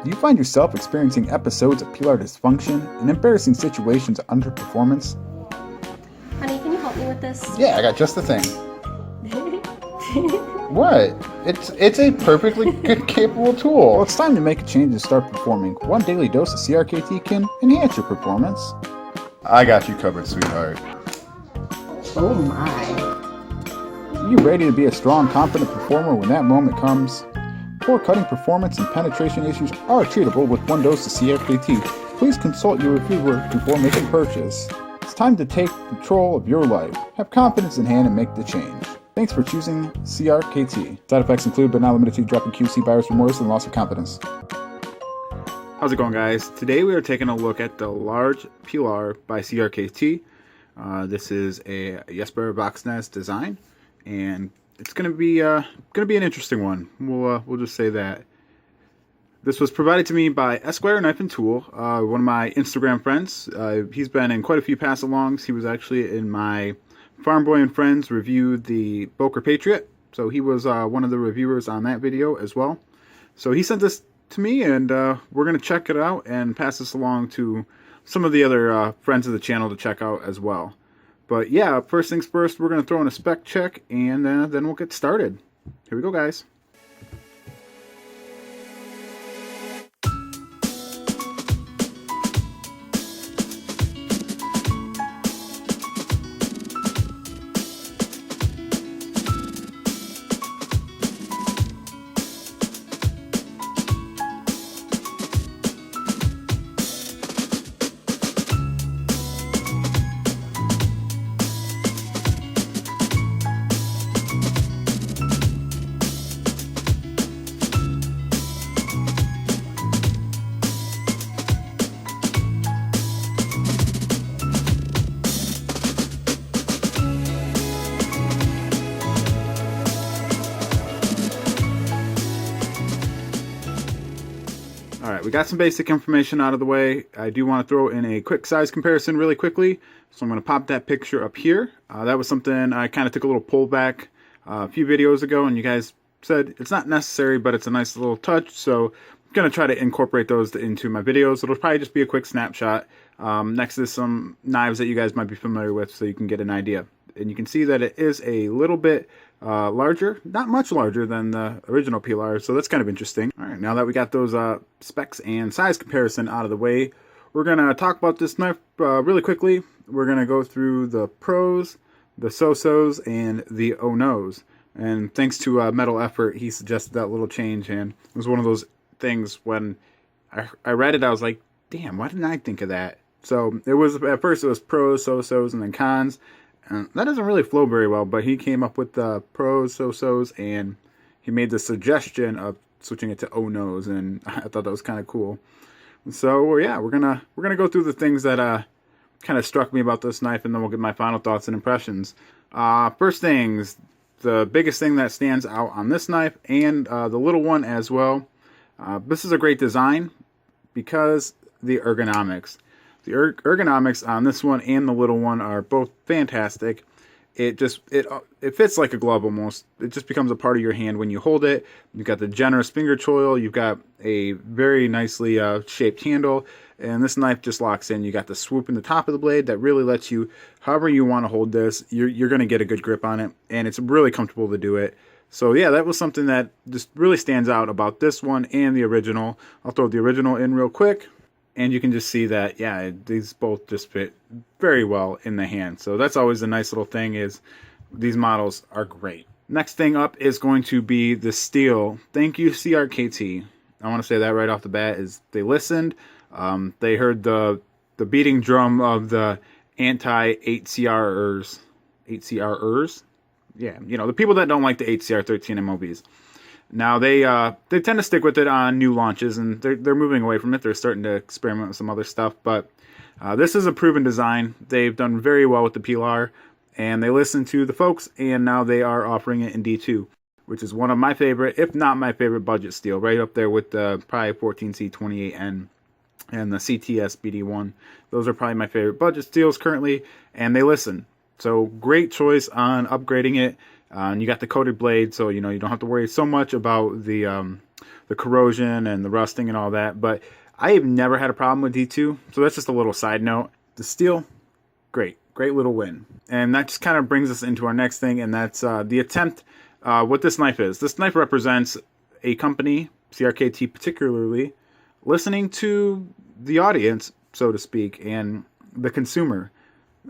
Do you find yourself experiencing episodes of pilar dysfunction and embarrassing situations of underperformance? Honey, can you help me with this? Yeah, I got just the thing. What? It's a perfectly good, capable tool. Well, it's time to make a change and start performing. One daily dose of CRKT can enhance your performance. I got you covered, sweetheart. Oh my. Are you ready to be a strong, confident performer when that moment comes? Poor cutting performance and penetration issues are treatable with one dose of CRKT. Please consult your reviewer before making purchase. It's time to take control of your life. Have confidence in hand and make the change. Thanks for choosing CRKT. Side effects include but not limited to dropping QC, buyer's remorse, and loss of confidence. How's it going, guys? Today we are taking a look at the Large Pilar by CRKT. This is a Jesper Boxnäs design, and it's gonna be an interesting one. We'll just say that. This was provided to me by Esquire Knife and Tool, one of my Instagram friends. He's been in quite a few pass-alongs. He was actually in my Farm Boy and Friends reviewed the Boker Patriot, so he was one of the reviewers on that video as well. So he sent this to me, and we're going to check it out and pass this along to some of the other friends of the channel to check out as well. But yeah, first things first, we're going to throw in a spec check, and then we'll get started. Here we go, guys. Alright, we got some basic information out of the way. I do want to throw in a quick size comparison really quickly. So I'm going to pop that picture up here. That was something I kind of took a little pull back a few videos ago, and you guys said it's not necessary, but it's a nice little touch. So I'm going to try to incorporate those into my videos. It'll probably just be a quick snapshot next to some knives that you guys might be familiar with, so you can get an idea. And you can see that it is a little bit larger, not much larger than the original Pilar, so that's kind of interesting. All right, now that we got those specs and size comparison out of the way, we're going to talk about this knife really quickly. We're going to go through the pros, the so-sos, and the oh-nos. And thanks to Metal Effort, he suggested that little change, and it was one of those things when I read it, I was like, damn, why didn't I think of that? So it was, at first it was pros, so-sos, and then cons. That doesn't really flow very well, but he came up with the pros, so-sos, and he made the suggestion of switching it to oh-nos, and I thought that was kind of cool. So yeah, we're gonna go through the things that kind of struck me about this knife, and then we'll get my final thoughts and impressions. First things, the biggest thing that stands out on this knife, and the little one as well. This is a great design because the ergonomics. The ergonomics on this one and the little one are both fantastic. It fits like a glove almost. It just becomes a part of your hand when you hold it. You've got the generous finger choil. You've got a very nicely shaped handle. And this knife just locks in. You got the swoop in the top of the blade that really lets you, however you want to hold this, you're going to get a good grip on it. And it's really comfortable to do it. So yeah, that was something that just really stands out about this one and the original. I'll throw the original in real quick. And you can just see that, yeah, these both just fit very well in the hand. So that's always a nice little thing, is these models are great. Next thing up is going to be the steel. Thank you, CRKT. I want to say that right off the bat, is they listened. They heard the beating drum of the anti-8CRers. 8CRers? Yeah, you know, the people that don't like the 8CR13 MOBs. Now they tend to stick with it on new launches, and they're moving away from it. They're starting to experiment with some other stuff, but this is a proven design. They've done very well with the Pilar, and they listened to the folks, and now they are offering it in D2, which is one of my favorite, if not my favorite, budget steel, right up there with the probably 14C28N and the CTS BD1. Those are probably my favorite budget steels currently, and they listen. So great choice on upgrading it. And you got the coated blade, so you know you don't have to worry so much about the the corrosion and the rusting and all that. But I have never had a problem with D2, so that's just a little side note. The steel, great little win. And that just kind of brings us into our next thing, and that's the attempt. What this knife is. This knife represents a company, CRKT particularly, listening to the audience, so to speak, and the consumer.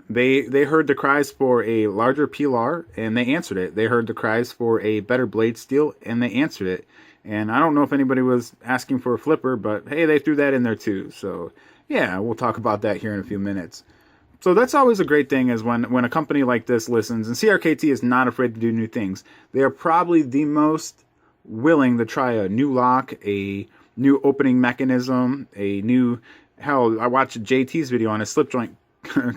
They heard the cries for a larger pilar, and they answered it. They heard the cries for a better blade steel, and they answered it. And I don't know if anybody was asking for a flipper, but hey, they threw that in there too. So yeah, we'll talk about that here in a few minutes. So that's always a great thing, is when a company like this listens, and CRKT is not afraid to do new things. They are probably the most willing to try a new lock, a new opening mechanism, a new, hell, I watched JT's video on a slip joint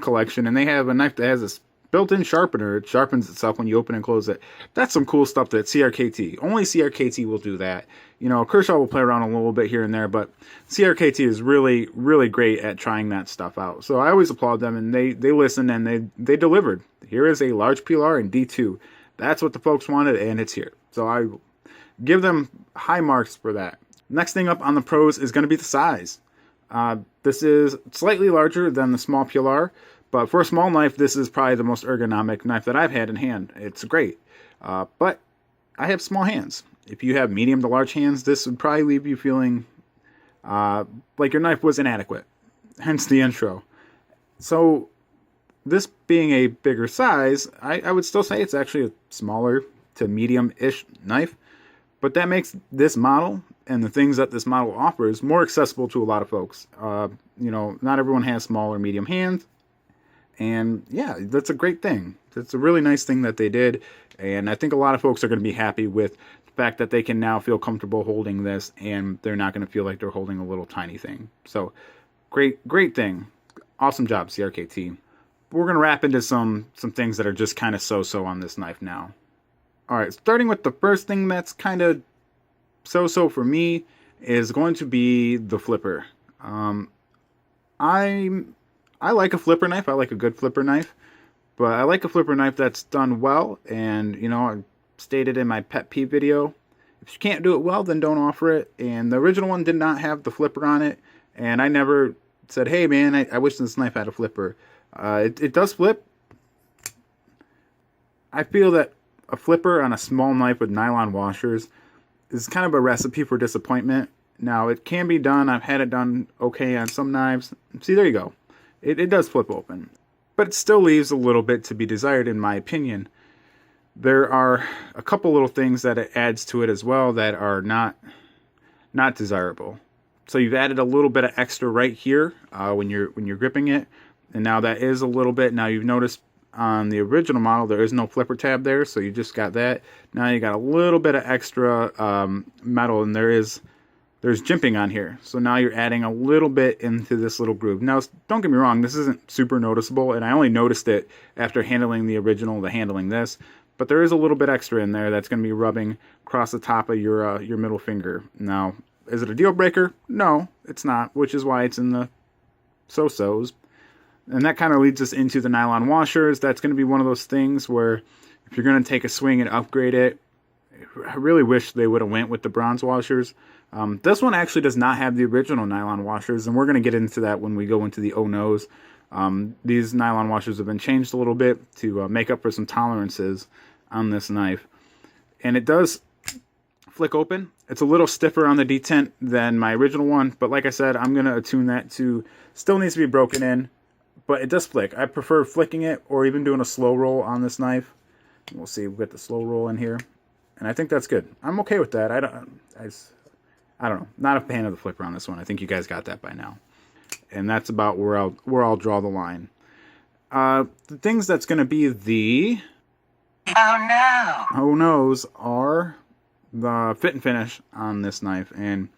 collection, and they have a knife that has this built-in sharpener. It sharpens itself when you open and close it. That's some cool stuff that CRKT, only CRKT will do that. You know, Kershaw will play around a little bit here and there, but CRKT is really, really great at trying that stuff out. So I always applaud them, and they listened, and they delivered. Here is a large Pilar in D2. That's what the folks wanted, and it's here. So I give them high marks for that. Next thing up on the pros is going to be the size. This is slightly larger than the small Pilar, but for a small knife, this is probably the most ergonomic knife that I've had in hand. It's great. But I have small hands. If you have medium to large hands, this would probably leave you feeling like your knife was inadequate. Hence the intro. So this being a bigger size, I would still say it's actually a smaller to medium-ish knife. But that makes this model and the things that this model offers more accessible to a lot of folks. You know, not everyone has small or medium hands. And yeah, that's a great thing. It's a really nice thing that they did. And I think a lot of folks are going to be happy with the fact that they can now feel comfortable holding this, and they're not going to feel like they're holding a little tiny thing. So great thing. Awesome job, CRKT. We're going to wrap into some things that are just kind of so-so on this knife now. All right, starting with the first thing that's kind of so-so for me is going to be the flipper. I like a flipper knife. I like a good flipper knife, but I like a flipper knife that's done well. And, you know, I stated in my pet peeve video, if you can't do it well, then don't offer it. And the original one did not have the flipper on it. And I never said, hey, man, I wish this knife had a flipper. It does flip. I feel that a flipper on a small knife with nylon washers is kind of a recipe for disappointment. Now, it can be done. I've had it done okay on some knives. See, there you go. It does flip open, but it still leaves a little bit to be desired, in my opinion. There are a couple little things that it adds to it as well that are not desirable. So you've added a little bit of extra right here when you're gripping it, and now that is a little bit. Now you've noticed on the original model there is no flipper tab there, so you just got that. Now you got a little bit of extra metal, and there's jimping on here. So now you're adding a little bit into this little groove. Now, don't get me wrong, this isn't super noticeable, and I only noticed it after handling the original to handling this, but there is a little bit extra in there that's going to be rubbing across the top of your middle finger. Now, is it a deal breaker? No, it's not, which is why it's in the so-sos. And that kind of leads us into the nylon washers. That's going to be one of those things where if you're going to take a swing and upgrade it, I really wish they would have went with the bronze washers. This one actually does not have the original nylon washers, and we're going to get into that when we go into the oh-no's. These nylon washers have been changed a little bit to make up for some tolerances on this knife. And it does flick open. It's a little stiffer on the detent than my original one, but like I said, I'm going to attune that to, still needs to be broken in, but it does flick. I prefer flicking it or even doing a slow roll on this knife. We'll see, we'll get the slow roll in here. And I think that's good. I'm okay with that. I don't know. Not a fan of the flipper on this one. I think you guys got that by now. And that's about where I'll draw the line. The things that's going to be the oh no's are the fit and finish on this knife. And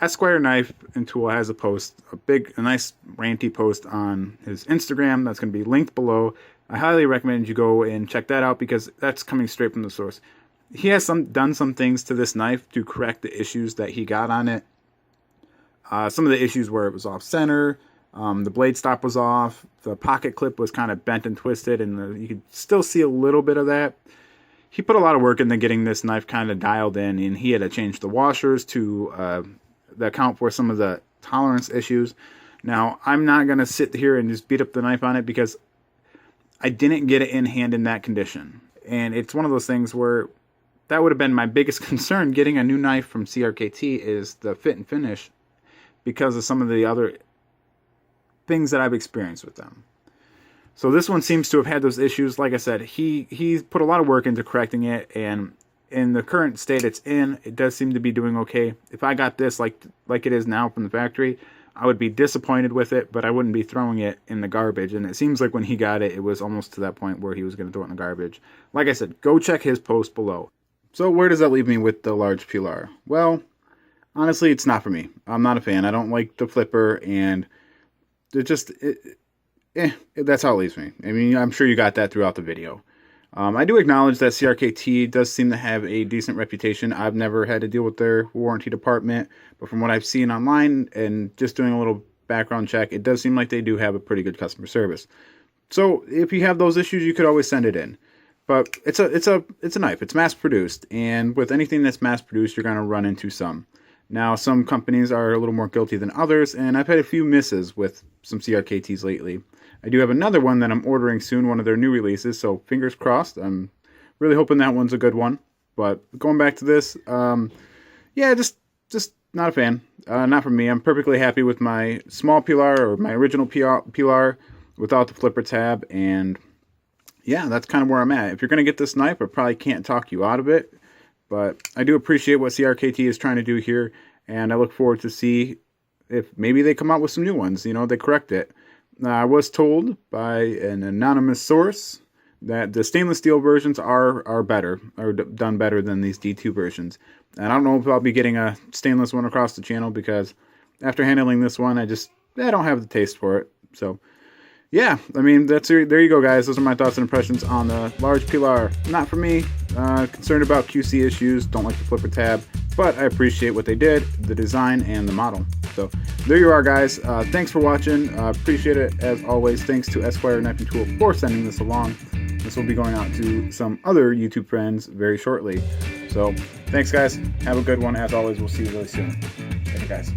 Esquire Knife and Tool has a post, a nice ranty post on his Instagram that's going to be linked below. I highly recommend you go and check that out because that's coming straight from the source. He has done some things to this knife to correct the issues that he got on it. Some of the issues where it was off center, the blade stop was off, the pocket clip was kind of bent and twisted, and you could still see a little bit of that. he put a lot of work into getting this knife kind of dialed in, and he had to change the washers to account for some of the tolerance issues. Now, I'm not going to sit here and just beat up the knife on it because I didn't get it in hand in that condition. And it's one of those things where that would have been my biggest concern getting a new knife from CRKT is the fit and finish because of some of the other things that I've experienced with them. So this one seems to have had those issues. Like I said, he put a lot of work into correcting it, and in the current state it's in, it does seem to be doing okay. If I got this like it is now from the factory, I would be disappointed with it, but I wouldn't be throwing it in the garbage. And it seems like when he got it, it was almost to that point where he was going to throw it in the garbage. Like I said, go check his post below. So where does that leave me with the Large Pilar? Well, honestly, it's not for me. I'm not a fan. I don't like the flipper, and that's how it leaves me. I mean, I'm sure you got that throughout the video. I do acknowledge that CRKT does seem to have a decent reputation. I've never had to deal with their warranty department, but from what I've seen online and just doing a little background check, it does seem like they do have a pretty good customer service. So if you have those issues, you could always send it in. But it's a knife. It's mass produced, and with anything that's mass produced, you're going to run into some. Now, some companies are a little more guilty than others, and I've had a few misses with some CRKTs lately. I do have another one that I'm ordering soon, one of their new releases, so fingers crossed. I'm really hoping that one's a good one. But going back to this, yeah, just not a fan. Not for me. I'm perfectly happy with my small Pilar, or my original Pilar, without the flipper tab, and yeah, that's kind of where I'm at. If you're going to get this knife, I probably can't talk you out of it, but I do appreciate what CRKT is trying to do here, and I look forward to see if maybe they come out with some new ones. You know, they correct it. I was told by an anonymous source that the stainless steel versions are better, or done better than these D2 versions. And I don't know if I'll be getting a stainless one across the channel, because after handling this one, I don't have the taste for it. So yeah, I mean, there you go, guys. Those are my thoughts and impressions on the Large Pilar. Not for me. Concerned about QC issues. Don't like the flipper tab. But I appreciate what they did, the design, and the model. So there you are, guys. Thanks for watching. Appreciate it, as always. Thanks to Esquire Knife and Tool for sending this along. This will be going out to some other YouTube friends very shortly. So thanks, guys. Have a good one. As always, we'll see you really soon. Later, guys.